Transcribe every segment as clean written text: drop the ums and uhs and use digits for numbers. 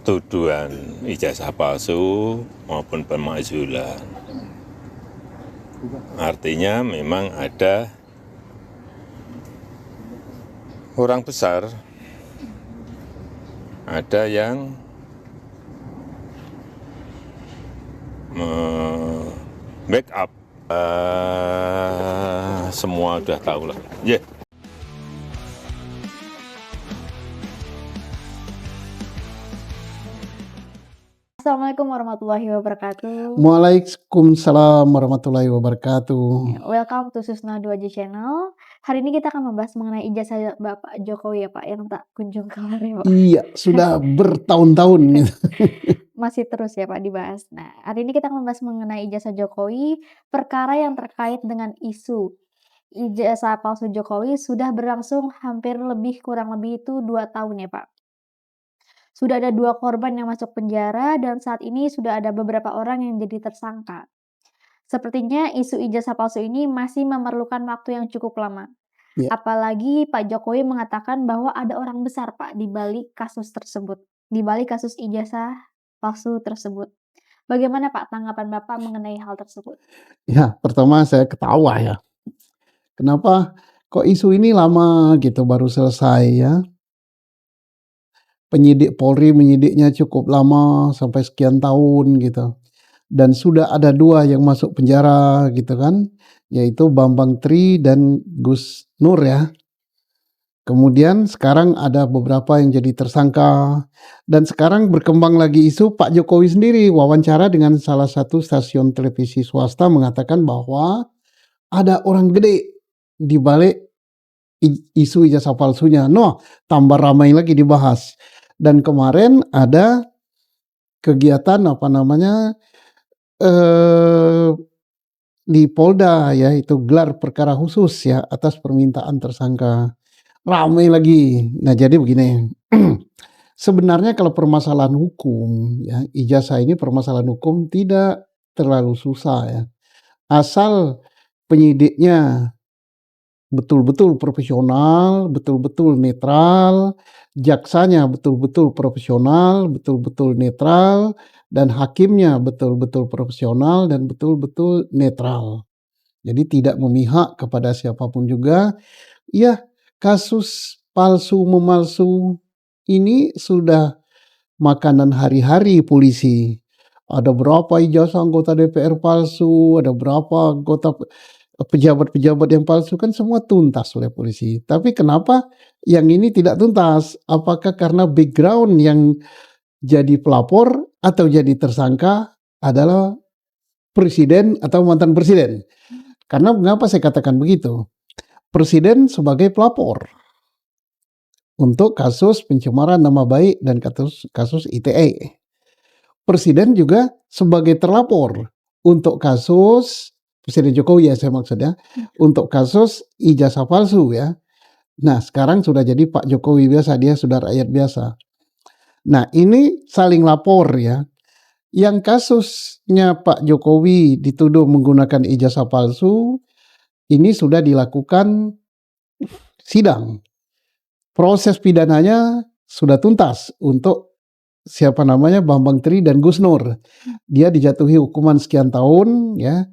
tuduhan ijazah palsu maupun pemakzulan. Artinya memang ada orang besar, ada yang backup. Semua udah tahu lah. Yeah. Assalamualaikum warahmatullahi wabarakatuh. Waalaikumsalam warahmatullahi wabarakatuh. Welcome to Susna 2J Channel. Hari ini kita akan membahas mengenai ijazah Bapak Jokowi ya Pak, yang tak kunjung kelar ya Pak. Iya, sudah bertahun-tahun gitu. Masih terus ya Pak dibahas. Nah, hari ini kita akan membahas mengenai ijazah Jokowi, perkara yang terkait dengan isu ijazah palsu Jokowi sudah berlangsung hampir kurang lebih itu 2 tahun ya Pak. Sudah ada 2 korban yang masuk penjara dan saat ini sudah ada beberapa orang yang jadi tersangka. Sepertinya isu ijazah palsu ini masih memerlukan waktu yang cukup lama. Ya. Apalagi Pak Jokowi mengatakan bahwa ada orang besar Pak di balik kasus tersebut, di balik kasus ijazah palsu tersebut. Bagaimana Pak tanggapan Bapak mengenai hal tersebut? Ya, pertama saya ketawa ya. Kenapa kok isu ini lama gitu baru selesai ya? Penyidik Polri menyidiknya cukup lama sampai sekian tahun gitu. Dan sudah ada 2 yang masuk penjara gitu kan, yaitu Bambang Tri dan Gus Nur ya. Kemudian sekarang ada beberapa yang jadi tersangka. Dan sekarang berkembang lagi isu Pak Jokowi sendiri wawancara dengan salah satu stasiun televisi swasta mengatakan bahwa ada orang gede di balik isu ijazah palsunya. No, tambah ramai lagi dibahas. Dan kemarin ada kegiatan di Polda ya, itu gelar perkara khusus ya atas permintaan tersangka. Ramai lagi. Nah, jadi begini. Sebenarnya kalau permasalahan hukum ya, ijazah ini permasalahan hukum tidak terlalu susah ya. Asal penyidiknya betul-betul profesional, betul-betul netral, jaksanya betul-betul profesional, betul-betul netral, dan hakimnya betul-betul profesional dan betul-betul netral. Jadi tidak memihak kepada siapapun juga. Ya, kasus palsu memalsu ini sudah makanan hari-hari polisi. Ada berapa ijazah anggota DPR palsu, ada berapa anggota pejabat-pejabat yang palsu, kan semua tuntas oleh polisi. Tapi kenapa yang ini tidak tuntas? Apakah karena background yang jadi pelapor atau jadi tersangka adalah presiden atau mantan presiden? Karena mengapa saya katakan begitu? Presiden sebagai pelapor untuk kasus pencemaran nama baik dan kasus ITE. Presiden juga sebagai terlapor untuk kasus Presiden Jokowi ya saya maksudnya, untuk kasus ijazah palsu ya. Nah, sekarang sudah jadi Pak Jokowi biasa, dia sudah rakyat biasa. Nah, ini saling lapor ya. Yang kasusnya Pak Jokowi dituduh menggunakan ijazah palsu, ini sudah dilakukan sidang. Proses pidananya sudah tuntas untuk Bambang Tri dan Gus Nur. Dia dijatuhi hukuman sekian tahun ya.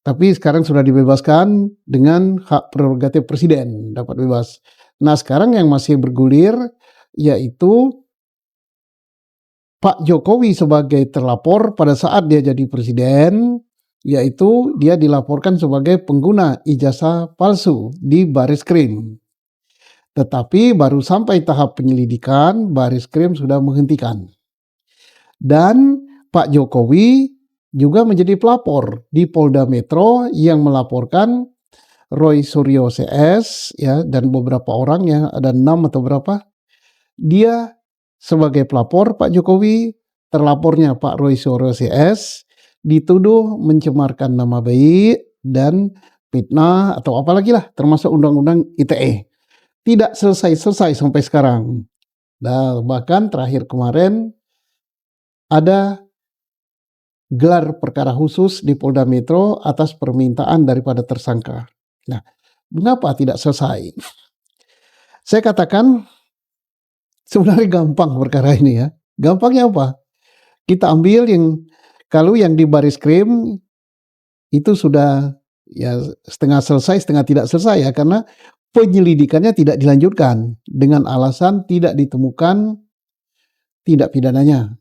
Tapi sekarang sudah dibebaskan dengan hak prerogatif presiden, dapat bebas. Nah, sekarang yang masih bergulir yaitu Pak Jokowi sebagai terlapor pada saat dia jadi presiden, yaitu dia dilaporkan sebagai pengguna ijazah palsu di Bariskrim. Tetapi baru sampai tahap penyelidikan, Bariskrim sudah menghentikan. Dan Pak Jokowi juga menjadi pelapor di Polda Metro yang melaporkan Roy Suryo CS ya, dan beberapa orang yang ada 6 atau berapa. Dia sebagai pelapor Pak Jokowi, terlapornya Pak Roy Suryo CS dituduh mencemarkan nama baik dan fitnah atau apalagi lah, termasuk undang-undang ITE. Tidak selesai sampai sekarang. Nah, bahkan terakhir kemarin ada gelar perkara khusus di Polda Metro atas permintaan daripada tersangka. Nah, mengapa tidak selesai? Saya katakan sebenarnya gampang perkara ini ya. Gampangnya apa? Kita ambil kalau yang di Baris-Krim itu sudah ya setengah selesai, setengah tidak selesai ya, karena penyelidikannya tidak dilanjutkan dengan alasan tidak ditemukan tindak pidananya.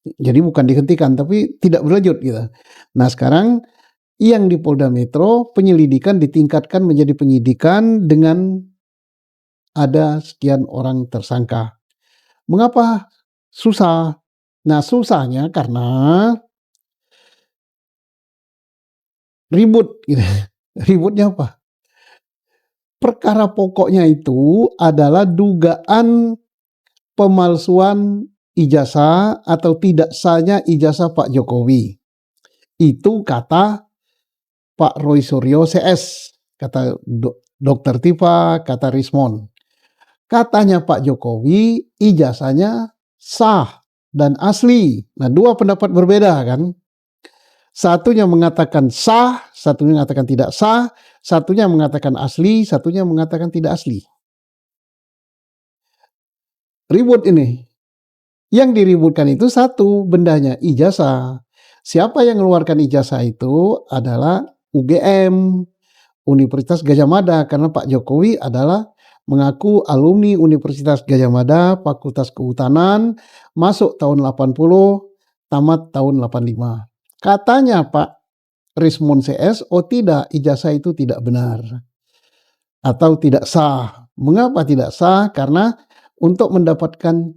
Jadi bukan dihentikan, tapi tidak berlanjut gitu. Nah sekarang yang di Polda Metro penyelidikan ditingkatkan menjadi penyidikan dengan ada sekian orang tersangka. Mengapa susah? Nah susahnya karena ribut gitu. Ributnya apa? Perkara pokoknya itu adalah dugaan pemalsuan ijazah atau tidak sahnya ijazah Pak Jokowi. Itu kata Pak Roy Suryo CS, kata Dr. Tifa, kata Rismon. Katanya Pak Jokowi ijazahnya sah dan asli. Nah, dua pendapat berbeda kan. Satunya mengatakan sah, satunya mengatakan tidak sah, satunya mengatakan asli, satunya mengatakan tidak asli. Ribut ini. Yang diributkan itu satu bendanya, ijazah. Siapa yang mengeluarkan ijazah itu adalah UGM, Universitas Gadjah Mada, karena Pak Jokowi adalah mengaku alumni Universitas Gadjah Mada, Fakultas Kehutanan, masuk tahun 80, tamat tahun 85. Katanya Pak Rismon CS, oh tidak, ijazah itu tidak benar atau tidak sah. Mengapa tidak sah? Karena untuk mendapatkan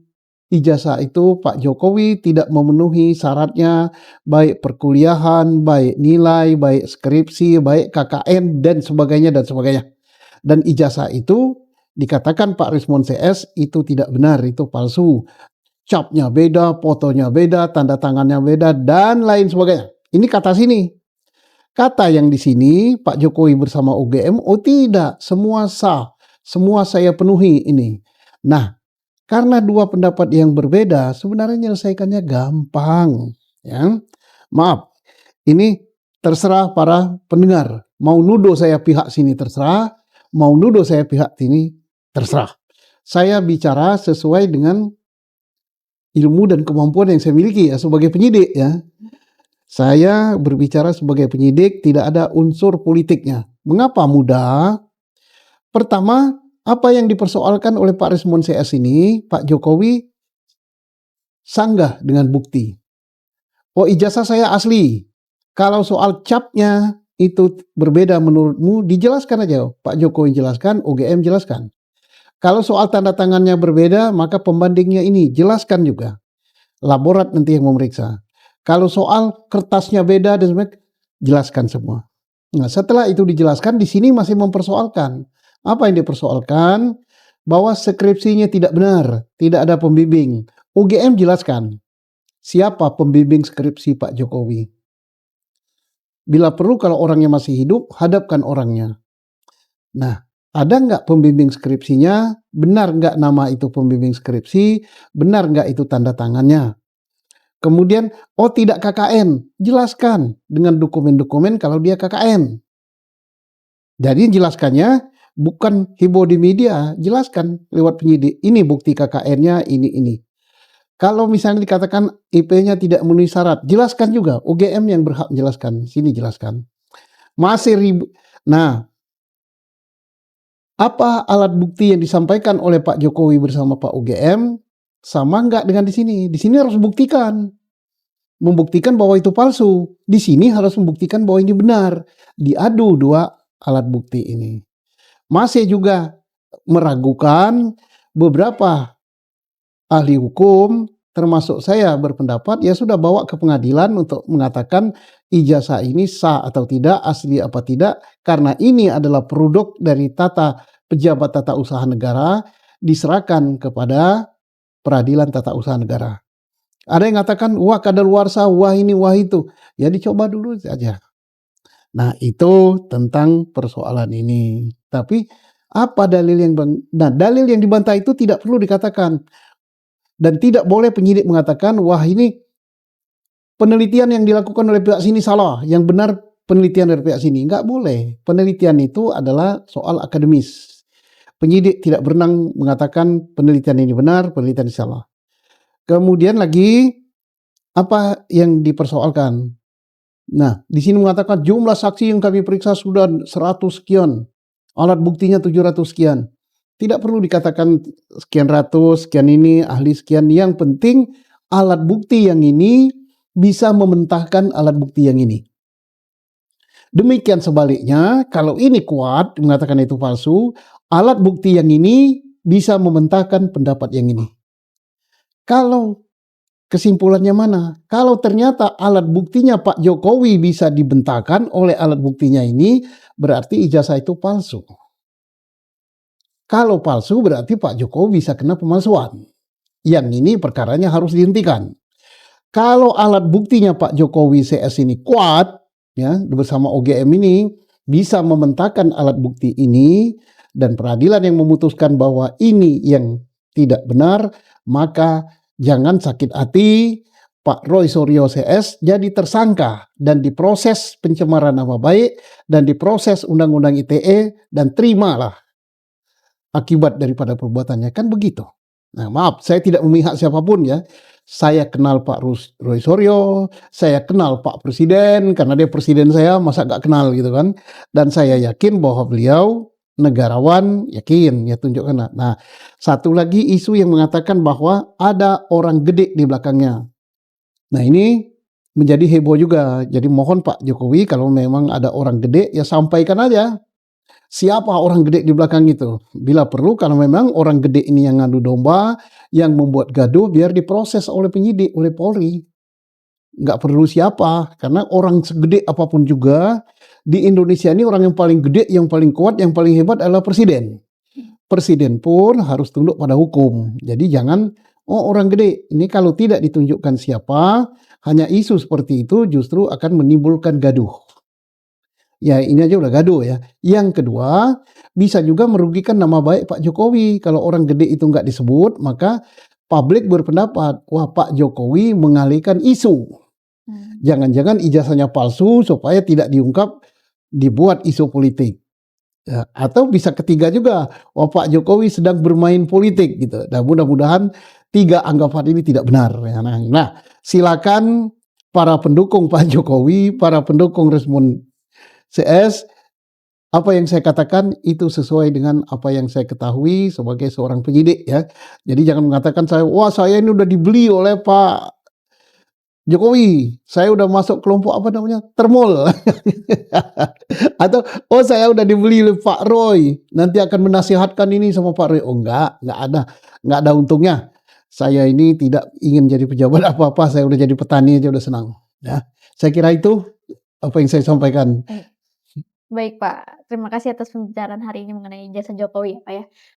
ijazah itu Pak Jokowi tidak memenuhi syaratnya, baik perkuliahan, baik nilai, baik skripsi, baik KKN dan sebagainya dan sebagainya. Dan ijazah itu dikatakan Pak Rismon CS itu tidak benar, itu palsu. Capnya beda, fotonya beda, tanda tangannya beda dan lain sebagainya. Ini kata sini. Kata yang di sini Pak Jokowi bersama UGM, oh tidak, semua sah, semua saya penuhi ini. Nah, karena dua pendapat yang berbeda, sebenarnya menyelesaikannya gampang. Ya. Maaf, ini terserah para pendengar. Mau nuduh saya pihak sini terserah, mau nuduh saya pihak sini terserah. Saya bicara sesuai dengan ilmu dan kemampuan yang saya miliki ya sebagai penyidik ya. Saya berbicara sebagai penyidik, tidak ada unsur politiknya. Mengapa mudah? Pertama, apa yang dipersoalkan oleh Pak Rismon CS ini, Pak Jokowi sanggah dengan bukti. Oh ijazah saya asli. Kalau soal capnya itu berbeda menurutmu, dijelaskan aja. Pak Jokowi jelaskan, UGM jelaskan. Kalau soal tanda tangannya berbeda, maka pembandingnya ini jelaskan juga. Laborat nanti yang memeriksa. Kalau soal kertasnya beda dan sebagainya, jelaskan semua. Nah setelah itu dijelaskan, di sini masih mempersoalkan. Apa yang dipersoalkan? Bahwa skripsinya tidak benar, tidak ada pembimbing. UGM jelaskan siapa pembimbing skripsi Pak Jokowi. Bila perlu kalau orangnya masih hidup, hadapkan orangnya. Nah, ada nggak pembimbing skripsinya? Benar nggak nama itu pembimbing skripsi? Benar nggak itu tanda tangannya? Kemudian, oh tidak KKN, jelaskan dengan dokumen-dokumen kalau dia KKN. Jadi jelaskannya bukan heboh di media, jelaskan lewat penyidik. Ini bukti KKN-nya, ini. Kalau misalnya dikatakan IP-nya tidak memenuhi syarat, jelaskan juga. UGM yang berhak menjelaskan, sini jelaskan. Masih ribut. Nah, apa alat bukti yang disampaikan oleh Pak Jokowi bersama Pak UGM sama nggak dengan di sini? Di sini harus membuktikan bahwa itu palsu. Di sini harus membuktikan bahwa ini benar. Diadu dua alat bukti ini. Masih juga meragukan beberapa ahli hukum, termasuk saya berpendapat ya sudah bawa ke pengadilan untuk mengatakan ijazah ini sah atau tidak, asli apa tidak, karena ini adalah produk dari pejabat tata usaha negara diserahkan kepada peradilan tata usaha negara. Ada yang mengatakan wah kadaluarsa, wah ini, wah itu. Ya dicoba dulu saja. Nah itu tentang persoalan ini. Tapi apa dalil dalil yang dibantah itu tidak perlu dikatakan. Dan tidak boleh penyidik mengatakan, wah ini penelitian yang dilakukan oleh pihak sini salah, yang benar penelitian dari pihak sini. Enggak boleh. Penelitian itu adalah soal akademis. Penyidik tidak berenang mengatakan penelitian ini benar, penelitian ini salah. Kemudian lagi apa yang dipersoalkan? Nah, di sini mengatakan jumlah saksi yang kami periksa sudah 100 sekian, alat buktinya 700 sekian. Tidak perlu dikatakan sekian ratus, sekian ini, ahli sekian. Yang penting alat bukti yang ini bisa mementahkan alat bukti yang ini. Demikian sebaliknya, kalau ini kuat mengatakan itu palsu, alat bukti yang ini bisa mementahkan pendapat yang ini. Kalau kesimpulannya mana? Kalau ternyata alat buktinya Pak Jokowi bisa dibentangkan oleh alat buktinya ini, berarti ijazah itu palsu. Kalau palsu berarti Pak Jokowi bisa kena pemalsuan. Yang ini perkaranya harus dihentikan. Kalau alat buktinya Pak Jokowi CS ini kuat, ya bersama OGM ini bisa mementahkan alat bukti ini dan peradilan yang memutuskan bahwa ini yang tidak benar, maka jangan sakit hati, Pak Roy Suryo CS jadi tersangka dan diproses pencemaran nama baik dan diproses Undang-Undang ITE dan terimalah akibat daripada perbuatannya, kan begitu. Nah, maaf, saya tidak memihak siapapun ya. Saya kenal Pak Roy Suryo, saya kenal Pak Presiden karena dia presiden saya, masa gak kenal gitu kan. Dan saya yakin bahwa beliau negarawan, yakin ya tunjukkan. Nah, satu lagi isu yang mengatakan bahwa ada orang gede di belakangnya. Nah, ini menjadi heboh juga. Jadi mohon Pak Jokowi kalau memang ada orang gede ya sampaikan aja. Siapa orang gede di belakang itu? Bila perlu kalau memang orang gede ini yang ngadu domba, yang membuat gaduh biar diproses oleh penyidik, oleh Polri. Nggak perlu siapa, karena orang segede apapun juga di Indonesia ini orang yang paling gede, yang paling kuat, yang paling hebat adalah presiden. Presiden pun harus tunduk pada hukum. Jadi jangan, oh orang gede. Ini kalau tidak ditunjukkan siapa, hanya isu seperti itu justru akan menimbulkan gaduh. Ya ini aja udah gaduh ya. Yang kedua, bisa juga merugikan nama baik Pak Jokowi. Kalau orang gede itu nggak disebut, maka publik berpendapat, wah Pak Jokowi mengalihkan isu. Jangan-jangan ijazahnya palsu supaya tidak diungkap, dibuat isu politik. Ya, atau bisa ketiga juga, wah Pak Jokowi sedang bermain politik gitu. Dan mudah-mudahan tiga anggapan ini tidak benar. Ya. Nah, silakan para pendukung Pak Jokowi, para pendukung Resmond CS, apa yang saya katakan itu sesuai dengan apa yang saya ketahui sebagai seorang penyidik ya. Jadi jangan mengatakan wah saya ini udah dibeli oleh Pak Jokowi, saya udah masuk kelompok apa namanya termol. Atau oh saya udah dibeli oleh Pak Roy, nanti akan menasihatkan ini sama Pak Roy. Oh enggak ada untungnya. Saya ini tidak ingin jadi pejabat apa-apa, saya udah jadi petani aja udah senang. Ya, saya kira itu apa yang saya sampaikan. Baik Pak, terima kasih atas pembicaraan hari ini mengenai jasa Jokowi ya Pak ya.